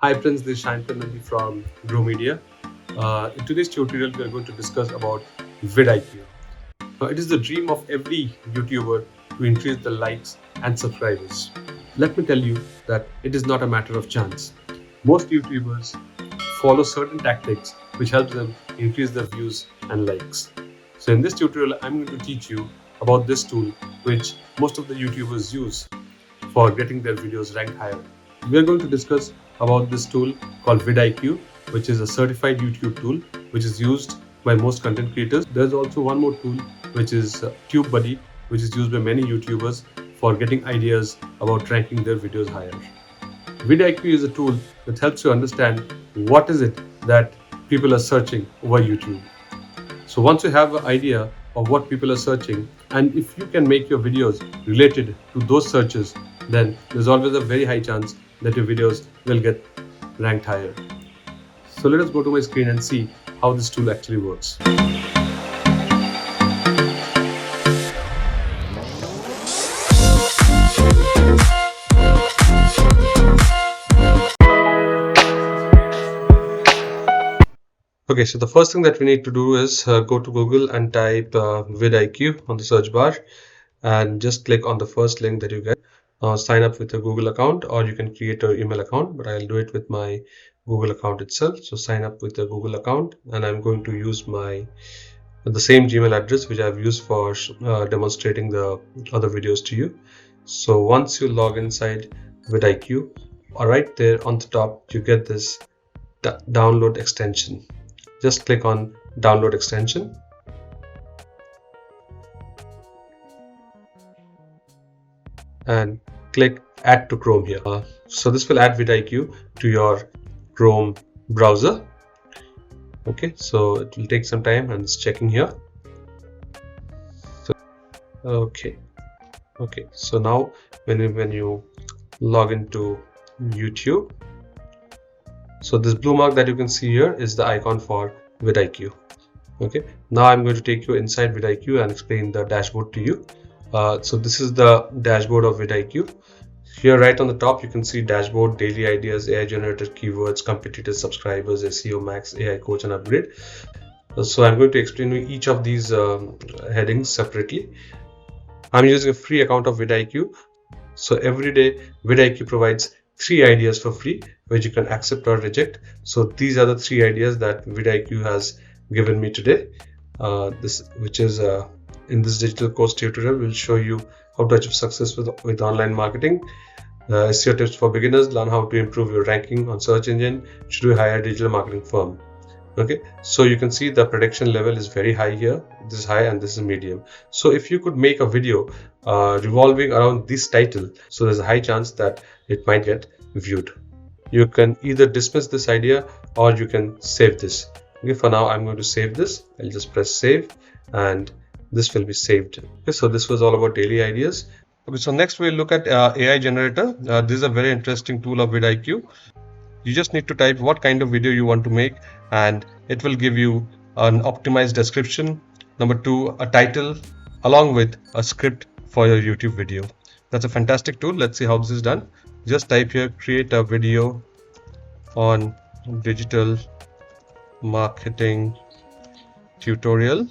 Hi friends, this is Shantan from Grow Media. In today's tutorial, we are going to discuss about VidIQ. It is the dream of every YouTuber to increase the likes and subscribers. Let me tell you that it is not a matter of chance. Most YouTubers follow certain tactics which helps them increase their views and likes. So in this tutorial, I'm going to teach you about this tool which most of the YouTubers use for getting their videos ranked higher. We are going to discuss about this tool called VidIQ, which is a certified YouTube tool which is used by most content creators. There's also one more tool which is TubeBuddy, which is used by many YouTubers for getting ideas about ranking their videos higher. VidIQ is a tool that helps you understand what is it that people are searching over YouTube. So once you have an idea of what people are searching, and if you can make your videos related to those searches, then there's always a very high chance that your videos will get ranked higher. So let us go to my screen and see how this tool actually works. Okay, so the first thing that we need to do is go to Google and type VidIQ on the search bar and just click on the first link that you get. Sign up with a Google account, or you can create an email account, but I'll do it with my Google account itself. So sign up with a Google account, and I'm going to use the same Gmail address which I've used for demonstrating the other videos to you. So once you log inside VidIQ, right there on the top you get this download extension. Just click on download extension. And click add to Chrome here. So this will add VidIQ to your Chrome browser. Okay, so it will take some time and it's checking here. So, okay, so now when you log into YouTube, so this blue mark that you can see here is the icon for VidIQ. Okay, now I'm going to take you inside VidIQ and explain the dashboard to you. So this is the dashboard of VidIQ. Here right on the top you can see dashboard, daily ideas, AI generated keywords, competitors, subscribers, SEO max, AI coach and upgrade. So I'm going to explain you each of these headings separately. I'm using a free account of VidIQ. So every day VidIQ provides 3 ideas for free which you can accept or reject. So these are the 3 ideas that VidIQ has given me today. In this digital course tutorial, we'll show you how to achieve success with online marketing, SEO tips for beginners, learn how to improve your ranking on search engine, should we hire a digital marketing firm. Okay, so you can see the prediction level is very high here. This is high and this is medium. So if you could make a video revolving around this title, so there's a high chance that it might get viewed. You can either dismiss this idea or you can save this. Okay, for now I'm going to save this. I'll just press save and this will be saved. Okay, so this was all about daily ideas. Okay, so next we'll look at AI generator. This is a very interesting tool of VidIQ. You just need to type what kind of video you want to make and it will give you an optimized description. Number 2, a title along with a script for your YouTube video. That's a fantastic tool. Let's see how this is done. Just type here, create a video on digital marketing tutorial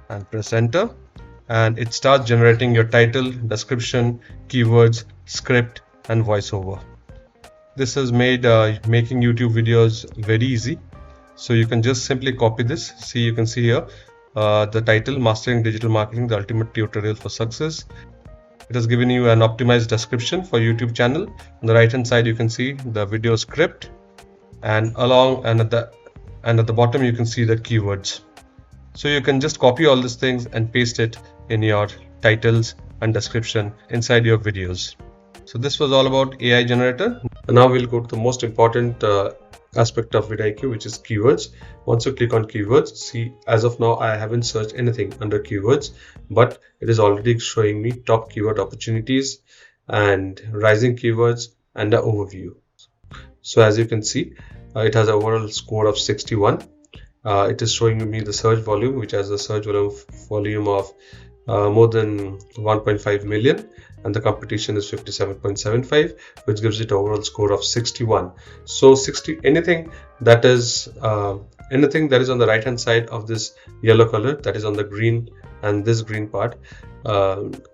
and press enter, and it starts generating your title, description, keywords, script and voiceover. This has made making YouTube videos very easy. So you can just simply copy this. See, you can see here the title, Mastering Digital Marketing, the Ultimate Tutorial for Success. It has given you an optimized description for YouTube channel. On the right hand side you can see the video script, and at the bottom you can see the keywords. So you can just copy all these things and paste it in your titles and description inside your videos. So this was all about AI generator. And now we'll go to the most important aspect of VidIQ, which is keywords. Once you click on keywords, see, as of now I haven't searched anything under keywords, but it is already showing me top keyword opportunities and rising keywords and an overview. So as you can see, it has an overall score of 61. It is showing me the search volume, which has a search volume of more than 1.5 million, and the competition is 57.75, which gives it overall score of 61. So anything that is on the right hand side of this yellow color, that is on the green and this green part,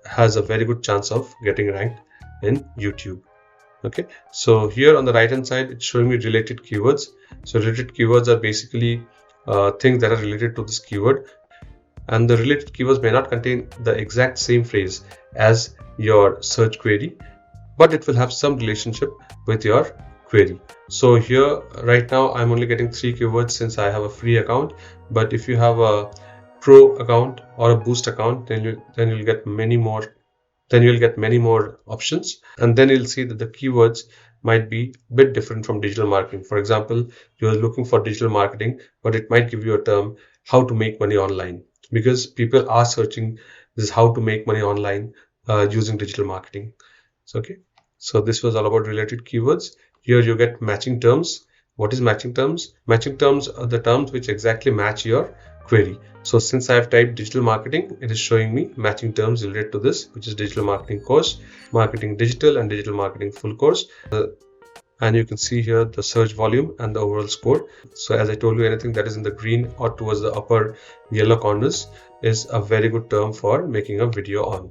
has a very good chance of getting ranked in YouTube. Okay, so here on the right hand side, it's showing me related keywords. So related keywords are basically things that are related to this keyword, and the related keywords may not contain the exact same phrase as your search query, but it will have some relationship with your query. So here right now I'm only getting 3 keywords since I have a free account, but if you have a pro account or a boost account, then you'll get many more. Then you'll get many more options, and then you'll see that the keywords might be a bit different from digital marketing. For example, you're looking for digital marketing, but it might give you a term, how to make money online, because people are searching this how to make money online using digital marketing. So this was all about related keywords. Here you get matching terms. What is matching terms? Matching terms are the terms which exactly match your query. So since I have typed digital marketing, it is showing me matching terms related to this, which is digital marketing course, marketing digital, and digital marketing full course. And you can see here the search volume and the overall score. So as I told you, anything that is in the green or towards the upper yellow corners is a very good term for making a video on.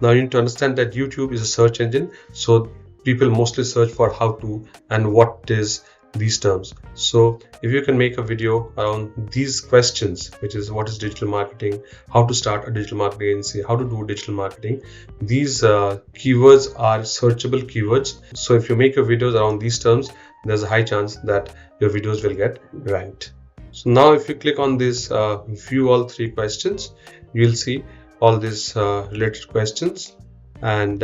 Now you need to understand that YouTube is a search engine, so people mostly search for how to and what is these terms. So if you can make a video around these questions, which is what is digital marketing, how to start a digital marketing agency, how to do digital marketing, these keywords are searchable keywords. So if you make your videos around these terms, there's a high chance that your videos will get ranked. So now if you click on this view all 3 questions, you'll see all these related questions, and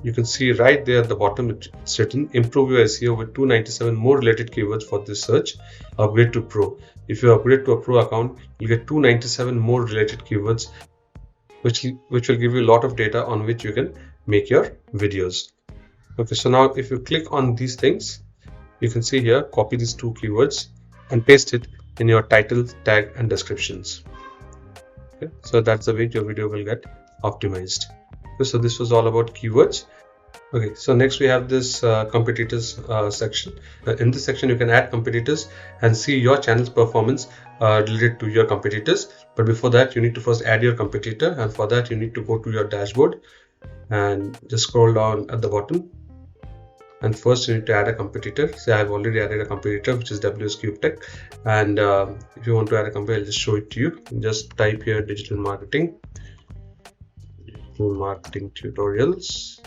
you can see right there at the bottom it's written improve your SEO with 297 more related keywords for this search. Upgrade to pro. If you upgrade to a pro account, you get 297 more related keywords, which will give you a lot of data on which you can make your videos. Okay, so now if you click on these things, you can see here, copy these 2 keywords and paste it in your title, tag, and descriptions. Okay, so that's the way your video will get optimized. So this was all about keywords. Okay, so next we have this competitors section. In this section you can add competitors and see your channel's performance related to your competitors. But before that, you need to first add your competitor, and for that you need to go to your dashboard and just scroll down at the bottom. And first you need to add a competitor. Say I've already added a competitor, which is WS Cube Tech. And if you want to add a competitor, I'll just show it to you. Just type here digital marketing tutorials,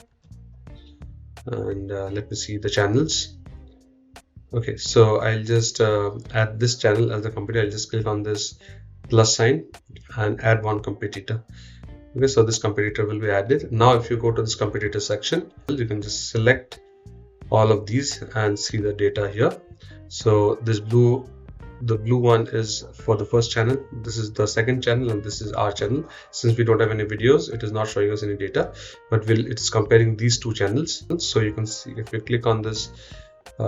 and let me see the channels. Okay, so I'll just add this channel as a competitor. I'll just click on this plus sign and add one competitor. Okay, so this competitor will be added. Now if you go to this competitor section, you can just select all of these and see the data here. So this the blue one is for the first channel, this is the second channel, and this is our channel. Since we don't have any videos, it is not showing us any data, but it's comparing these 2 channels. So you can see, if you click on this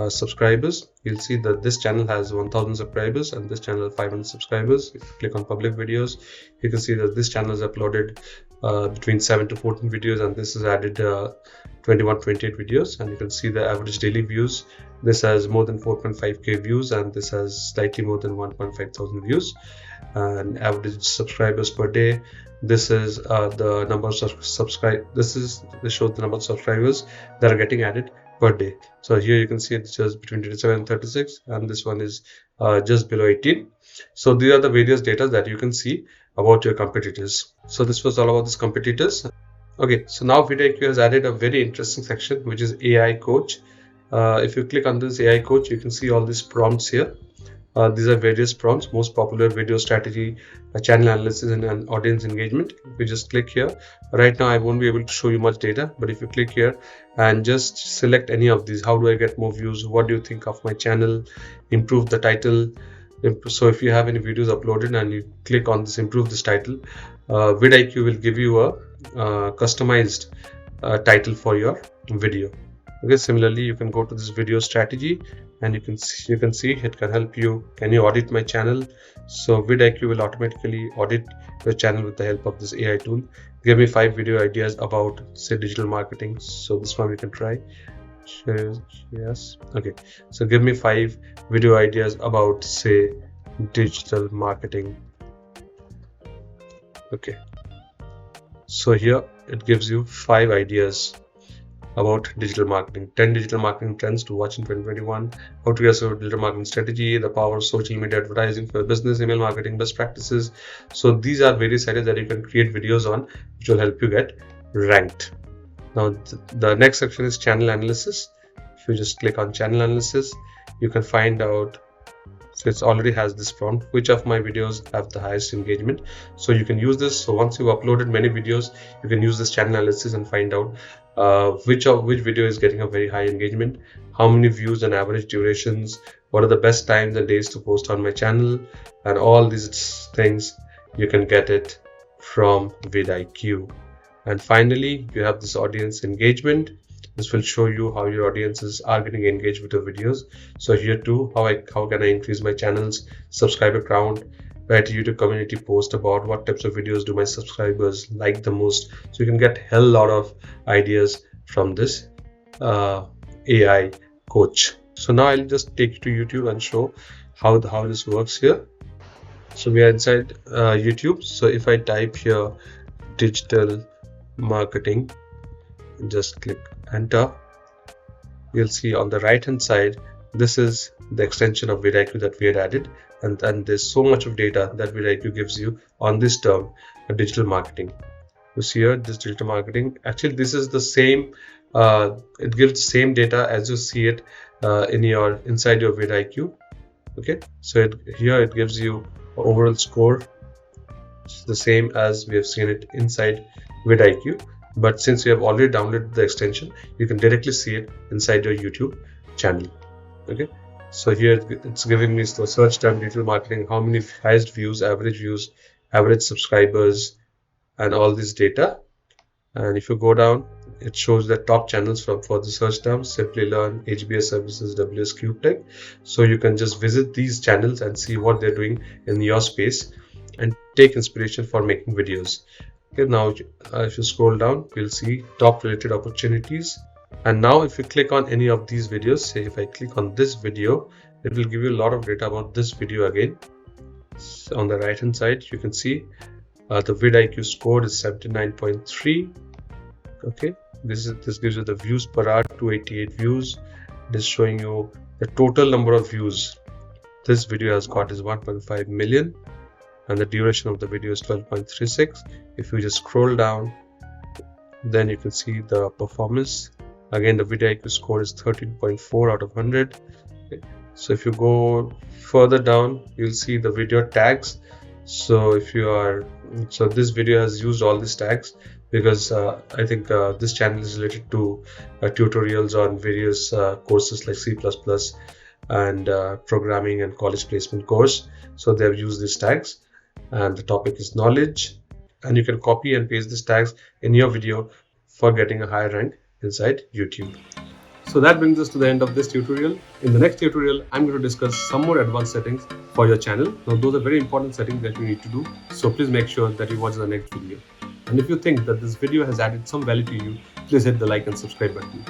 subscribers, you'll see that this channel has 1000 subscribers and this channel has 500 subscribers. If you click on public videos, you can see that this channel has uploaded between 7 to 14 videos, and this has added 28 videos, and you can see the average daily views. This has more than 4.5k views, and this has slightly more than 1.5 thousand views. And average subscribers per day, this is the number of this shows the number of subscribers that are getting added per day. So here you can see it's just between 27 and 36, and this one is just below 18. So these are the various data that you can see about your competitors. So this was all about these competitors. Okay, so now VidIQ has added a very interesting section, which is AI coach. If you click on this AI coach, you can see all these prompts here. These are various prompts: most popular video strategy, channel analysis, and audience engagement. If you just click here, right now I won't be able to show you much data, but if you click here and just select any of these, how do I get more views, what do you think of my channel, improve the title. So if you have any videos uploaded and you click on this improve this title, VidIQ will give you a customized title for your video. Okay, similarly, you can go to this video strategy and you can see it can help you. Can you audit my channel? So VidIQ will automatically audit your channel with the help of this AI tool. Give me 5 video ideas about, say, digital marketing. So this one we can try. Yes. Okay, so give me 5 video ideas about, say, digital marketing. Okay, so here it gives you 5 ideas about digital marketing. 10 digital marketing trends to watch in 2021, how to get a digital marketing strategy, the power of social media advertising for business, email marketing best practices. So these are various ideas that you can create videos on, which will help you get ranked. Now the next section is channel analysis. If you just click on channel analysis, you can find out, so it already has this prompt, which of my videos have the highest engagement. So you can use this. So once you've uploaded many videos, you can use this channel analysis and find out which video is getting a very high engagement, how many views and average durations, what are the best times and days to post on my channel, and all these things you can get it from vidIQ. And finally, you have this audience engagement. This will show you how your audiences are getting engaged with your videos. So here too, how can I increase my channel's subscriber count, write a YouTube community post about what types of videos do my subscribers like the most. So you can get hell lot of ideas from this AI coach. So now I'll just take you to YouTube and show how this works here. So we are inside YouTube. So if I type here digital marketing, just click enter, you'll see on the right hand side, this is the extension of vidIQ that we had added, and there's so much of data that vidIQ gives you on this term, digital marketing. You see here this digital marketing, actually this is the same, it gives the same data as you see it inside your vidIQ. Okay, so here it gives you overall score. It's the same as we have seen it inside vidIQ. But since you have already downloaded the extension, you can directly see it inside your YouTube channel. Okay, so here it's giving me the search term digital marketing, how many highest views, average subscribers, and all this data. And if you go down, it shows the top channels for the search terms: Simply Learn, HBS Services, WS Tech. So you can just visit these channels and see what they're doing in your space and take inspiration for making videos. Okay, now if you scroll down, you'll see top related opportunities. And now if you click on any of these videos, say if I click on this video, it will give you a lot of data about this video again. So on the right hand side, you can see the vidIQ score is 79.3. Okay, this gives you the views per hour, 288 views. It is showing you the total number of views this video has got is 1.5 million. And the duration of the video is 12.36. If you just scroll down, then you can see the performance. Again, the vidIQ score is 13.4 out of 100. Okay. So if you go further down, you'll see the video tags. So this video has used all these tags because I think this channel is related to tutorials on various courses like C++ and programming and college placement course. So they have used these tags. And the topic is knowledge, and you can copy and paste these tags in your video for getting a higher rank inside YouTube. So that brings us to the end of this tutorial. In the next tutorial, I'm going to discuss some more advanced settings for your channel. Now those are very important settings that you need to do, so please make sure that you watch the next video. And if you think that this video has added some value to you, please hit the like and subscribe button.